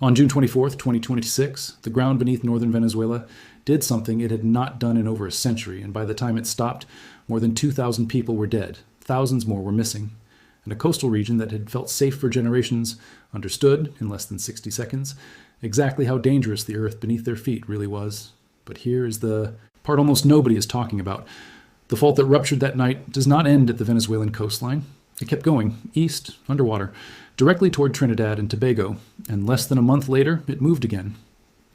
On June 24th, 2026, the ground beneath northern Venezuela did something it had not done in over a century, and by the time it stopped, more than 2,000 people were dead. Thousands more were missing. And a coastal region that had felt safe for generations understood, in less than 60 seconds, exactly how dangerous the earth beneath their feet really was. But here is the part almost nobody is talking about. The fault that ruptured that night does not end at the Venezuelan coastline. It kept going, east, underwater, directly toward Trinidad and Tobago, and less than a month later, it moved again.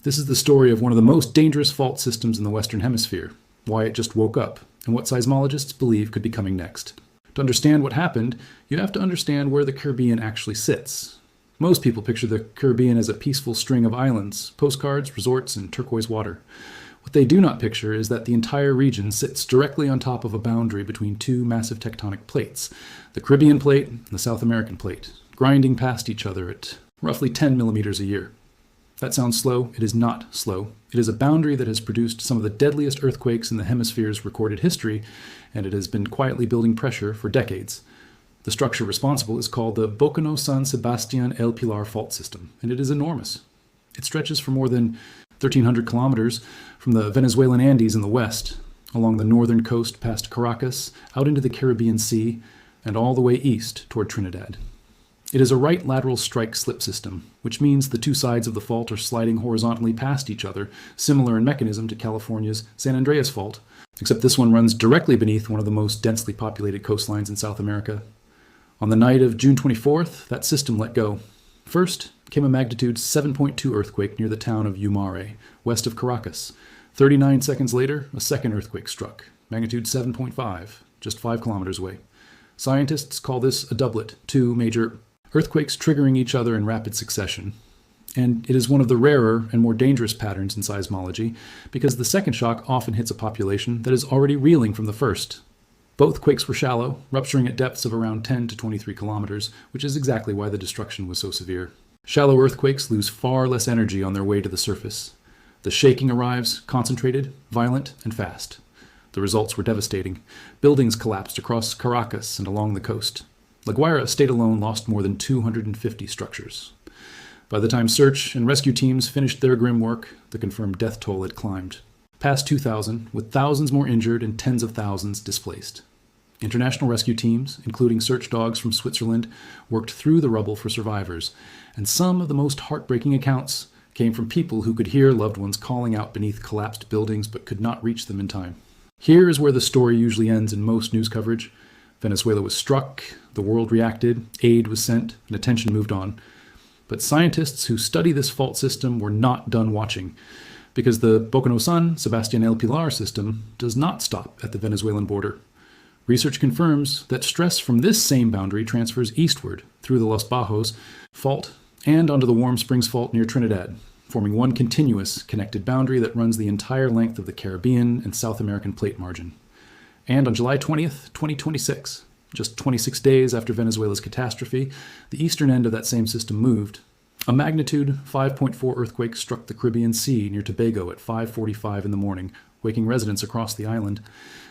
This is the story of one of the most dangerous fault systems in the Western Hemisphere, why it just woke up, and what seismologists believe could be coming next. To understand what happened, you have to understand where the Caribbean actually sits. Most people picture the Caribbean as a peaceful string of islands, postcards, resorts, and turquoise water. What they do not picture is that the entire region sits directly on top of a boundary between two massive tectonic plates, the Caribbean plate and the South American plate, grinding past each other at roughly 10 millimeters a year. That sounds slow. It is not slow. It is a boundary that has produced some of the deadliest earthquakes in the hemisphere's recorded history, and it has been quietly building pressure for decades. The structure responsible is called the Boconó San Sebastián El Pilar Fault System, and it is enormous. It stretches for more than 1,300 kilometers from the Venezuelan Andes in the west, along the northern coast past Caracas, out into the Caribbean Sea, and all the way east toward Trinidad. It is a right lateral strike slip system, which means the two sides of the fault are sliding horizontally past each other, similar in mechanism to California's San Andreas Fault, except this one runs directly beneath one of the most densely populated coastlines in South America. On the night of June 24th, that system let go. First came a magnitude 7.2 earthquake near the town of Yumare, west of Caracas. 39 seconds later, a second earthquake struck, magnitude 7.5, just 5 kilometers away. Scientists call this a doublet, two major earthquakes triggering each other in rapid succession. And it is one of the rarer and more dangerous patterns in seismology because the second shock often hits a population that is already reeling from the first. Both quakes were shallow, rupturing at depths of around 10 to 23 kilometers, which is exactly why the destruction was so severe. Shallow earthquakes lose far less energy on their way to the surface. The shaking arrives concentrated, violent, and fast. The results were devastating. Buildings collapsed across Caracas and along the coast. La Guaira State alone lost more than 250 structures. By the time search and rescue teams finished their grim work, the confirmed death toll had climbed past 2,000, with thousands more injured and tens of thousands displaced. International rescue teams, including search dogs from Switzerland, worked through the rubble for survivors, and some of the most heartbreaking accounts came from people who could hear loved ones calling out beneath collapsed buildings but could not reach them in time. Here is where the story usually ends in most news coverage. Venezuela was struck, the world reacted, aid was sent, and attention moved on. But scientists who study this fault system were not done watching, because the Boconó San Sebastián El Pilar system does not stop at the Venezuelan border. Research confirms that stress from this same boundary transfers eastward through the Los Bajos Fault and onto the Warm Springs Fault near Trinidad, forming one continuous connected boundary that runs the entire length of the Caribbean and South American plate margin. And on July 20th, 2026, just 26 days after Venezuela's catastrophe, the eastern end of that same system moved. A magnitude 5.4 earthquake struck the Caribbean Sea near Tobago at 5:45 in the morning, waking residents across the island.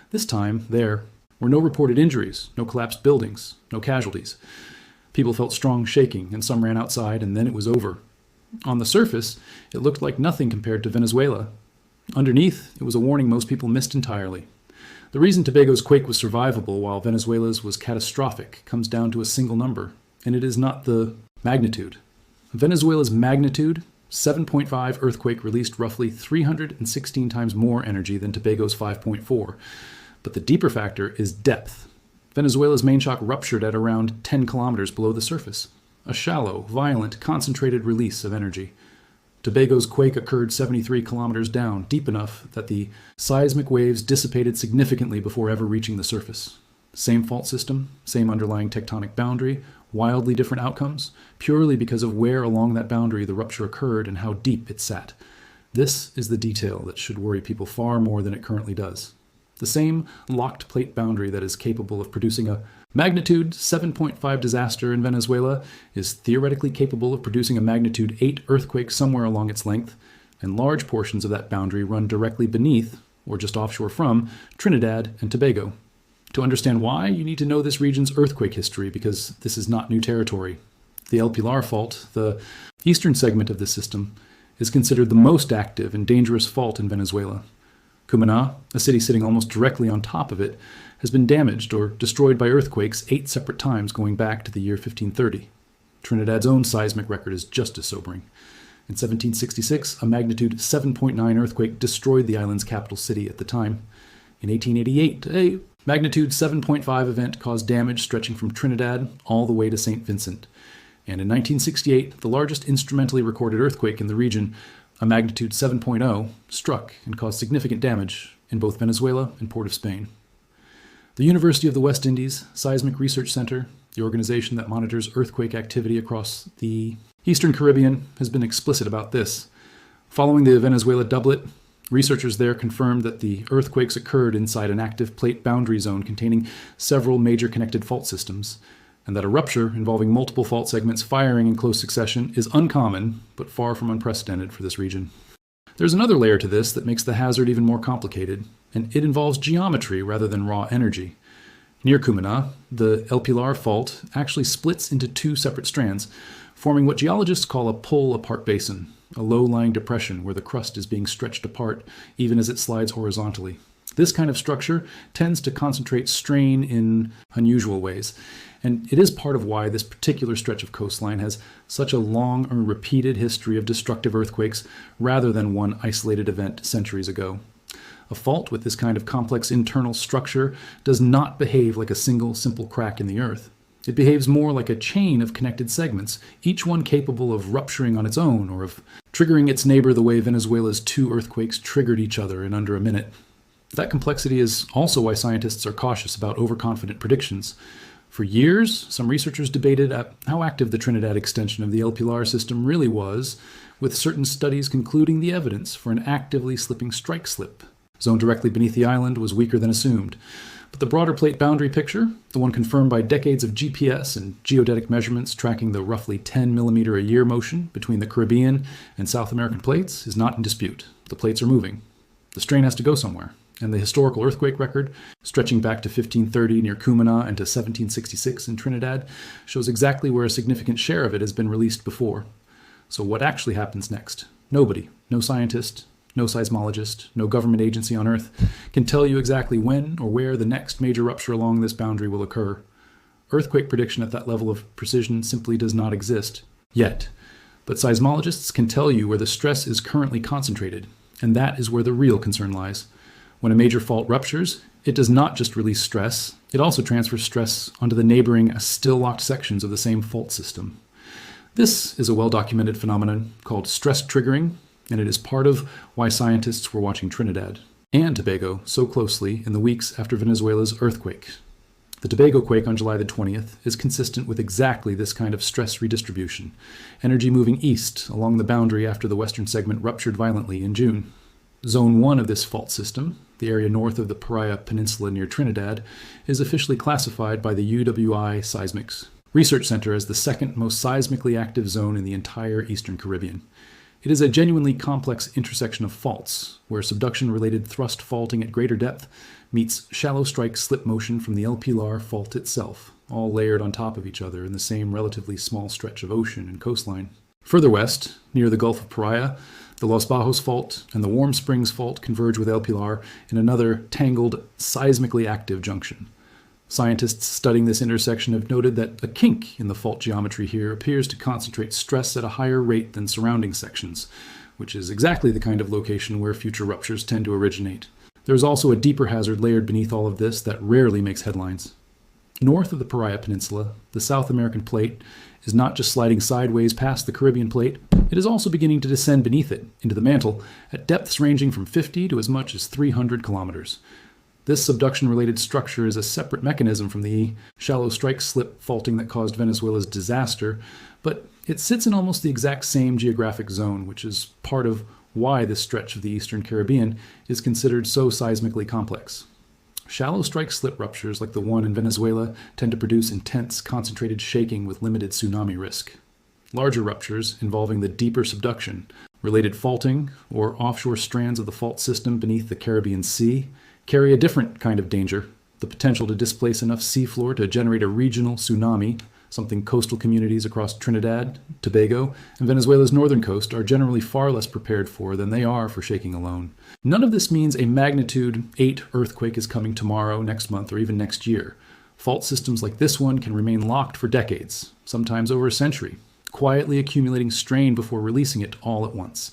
This time, there were no reported injuries, no collapsed buildings, no casualties. People felt strong shaking, and some ran outside, and then it was over. On the surface, it looked like nothing compared to Venezuela. Underneath, it was a warning most people missed entirely. The reason Tobago's quake was survivable while Venezuela's was catastrophic comes down to a single number, and it is not the magnitude. Venezuela's magnitude, 7.5 earthquake released roughly 316 times more energy than Tobago's 5.4. But the deeper factor is depth. Venezuela's main shock ruptured at around 10 kilometers below the surface. A shallow, violent, concentrated release of energy. Tobago's quake occurred 73 kilometers down, deep enough that the seismic waves dissipated significantly before ever reaching the surface. Same fault system, same underlying tectonic boundary, wildly different outcomes, purely because of where along that boundary the rupture occurred and how deep it sat. This is the detail that should worry people far more than it currently does. The same locked plate boundary that is capable of producing a magnitude 7.5 disaster in Venezuela is theoretically capable of producing a magnitude 8 earthquake somewhere along its length, and large portions of that boundary run directly beneath, or just offshore from, Trinidad and Tobago. To understand why, you need to know this region's earthquake history, because this is not new territory. The El Pilar Fault, the eastern segment of the system, is considered the most active and dangerous fault in Venezuela. Cumaná, a city sitting almost directly on top of it, has been damaged or destroyed by earthquakes 8 separate times going back to the year 1530. Trinidad's own seismic record is just as sobering. In 1766, a magnitude 7.9 earthquake destroyed the island's capital city at the time. In 1888, a magnitude 7.5 event caused damage stretching from Trinidad all the way to St. Vincent. And in 1968, the largest instrumentally recorded earthquake in the region, a magnitude 7.0, struck and caused significant damage in both Venezuela and Port of Spain. The University of the West Indies Seismic Research Center, the organization that monitors earthquake activity across the Eastern Caribbean, has been explicit about this. Following the Venezuela doublet, researchers there confirmed that the earthquakes occurred inside an active plate boundary zone containing several major connected fault systems, and that a rupture involving multiple fault segments firing in close succession is uncommon, but far from unprecedented for this region. There's another layer to this that makes the hazard even more complicated, and it involves geometry rather than raw energy. Near Cumaná, the El Pilar Fault actually splits into 2 separate strands, forming what geologists call a pull-apart basin, a low-lying depression where the crust is being stretched apart even as it slides horizontally. This kind of structure tends to concentrate strain in unusual ways, and it is part of why this particular stretch of coastline has such a long and repeated history of destructive earthquakes rather than one isolated event centuries ago. A fault with this kind of complex internal structure does not behave like a single simple crack in the earth. It behaves more like a chain of connected segments, each one capable of rupturing on its own or of triggering its neighbor the way Venezuela's 2 earthquakes triggered each other in under a minute. That complexity is also why scientists are cautious about overconfident predictions. For years, some researchers debated how active the Trinidad extension of the El Pilar system really was, with certain studies concluding the evidence for an actively slipping strike slip. Zone directly beneath the island was weaker than assumed. But the broader plate boundary picture, the one confirmed by decades of GPS and geodetic measurements tracking the roughly 10 millimeter a year motion between the Caribbean and South American plates, is not in dispute. The plates are moving. The strain has to go somewhere. And the historical earthquake record, stretching back to 1530 near Cumaná and to 1766 in Trinidad, shows exactly where a significant share of it has been released before. So what actually happens next? Nobody, no scientist, no seismologist, no government agency on Earth can tell you exactly when or where the next major rupture along this boundary will occur. Earthquake prediction at that level of precision simply does not exist yet. But seismologists can tell you where the stress is currently concentrated, and that is where the real concern lies. When a major fault ruptures, it does not just release stress, it also transfers stress onto the neighboring, still-locked sections of the same fault system. This is a well-documented phenomenon called stress triggering, and it is part of why scientists were watching Trinidad and Tobago so closely in the weeks after Venezuela's earthquake. The Tobago quake on July the 20th is consistent with exactly this kind of stress redistribution, energy moving east along the boundary after the western segment ruptured violently in June. Zone 1 of this fault system, the area north of the Paria Peninsula near Trinidad, is officially classified by the UWI Seismics Research Center as the second most seismically active zone in the entire Eastern Caribbean. It is a genuinely complex intersection of faults, where subduction-related thrust faulting at greater depth meets shallow strike slip motion from the El Pilar Fault itself, all layered on top of each other in the same relatively small stretch of ocean and coastline. Further west, near the Gulf of Paria, the Los Bajos Fault and the Warm Springs Fault converge with El Pilar in another tangled, seismically active junction. Scientists studying this intersection have noted that a kink in the fault geometry here appears to concentrate stress at a higher rate than surrounding sections, which is exactly the kind of location where future ruptures tend to originate. There is also a deeper hazard layered beneath all of this that rarely makes headlines. North of the Paria Peninsula, the South American plate is not just sliding sideways past the Caribbean plate, it is also beginning to descend beneath it, into the mantle, at depths ranging from 50 to as much as 300 kilometers. This subduction-related structure is a separate mechanism from the shallow strike slip faulting that caused Venezuela's disaster, but it sits in almost the exact same geographic zone, which is part of why this stretch of the Eastern Caribbean is considered so seismically complex. Shallow strike slip ruptures like the one in Venezuela tend to produce intense, concentrated shaking with limited tsunami risk. Larger ruptures involving the deeper subduction, related faulting, or offshore strands of the fault system beneath the Caribbean Sea carry a different kind of danger, the potential to displace enough seafloor to generate a regional tsunami, Something coastal communities across Trinidad, Tobago, and Venezuela's northern coast are generally far less prepared for than they are for shaking alone. None of this means a magnitude 8 earthquake is coming tomorrow, next month, or even next year. Fault systems like this one can remain locked for decades, sometimes over a century, quietly accumulating strain before releasing it all at once.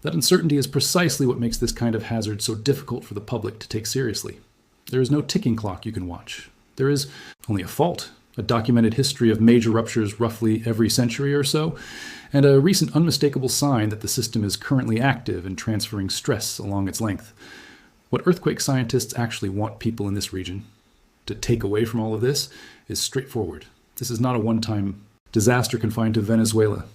That uncertainty is precisely what makes this kind of hazard so difficult for the public to take seriously. There is no ticking clock you can watch. There is only a fault, a documented history of major ruptures roughly every century or so, and a recent unmistakable sign that the system is currently active and transferring stress along its length. What earthquake scientists actually want people in this region to take away from all of this is straightforward. This is not a one-time disaster confined to Venezuela.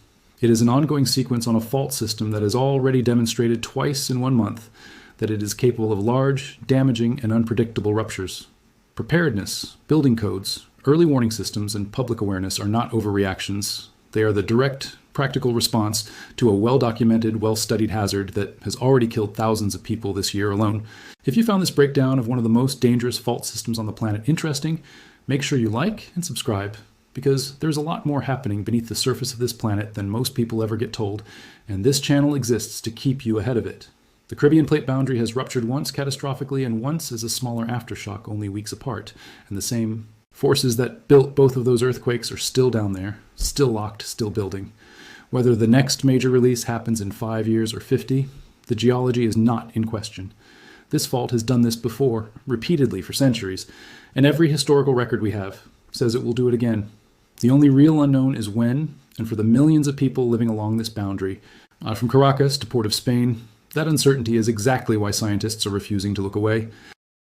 It is an ongoing sequence on a fault system that has already demonstrated twice in 1 month that it is capable of large, damaging, and unpredictable ruptures. Preparedness, building codes, early warning systems, and public awareness are not overreactions. They are the direct, practical response to a well-documented, well-studied hazard that has already killed thousands of people this year alone. If you found this breakdown of one of the most dangerous fault systems on the planet interesting, make sure you like and subscribe, because there's a lot more happening beneath the surface of this planet than most people ever get told, and this channel exists to keep you ahead of it. The Caribbean plate boundary has ruptured once catastrophically and once as a smaller aftershock only weeks apart, and the same forces that built both of those earthquakes are still down there, still locked, still building. Whether the next major release happens in 5 years or 50, the geology is not in question. This fault has done this before, repeatedly for centuries, and every historical record we have says it will do it again. The only real unknown is when, and for the millions of people living along this boundary, from Caracas to Port of Spain, that uncertainty is exactly why scientists are refusing to look away.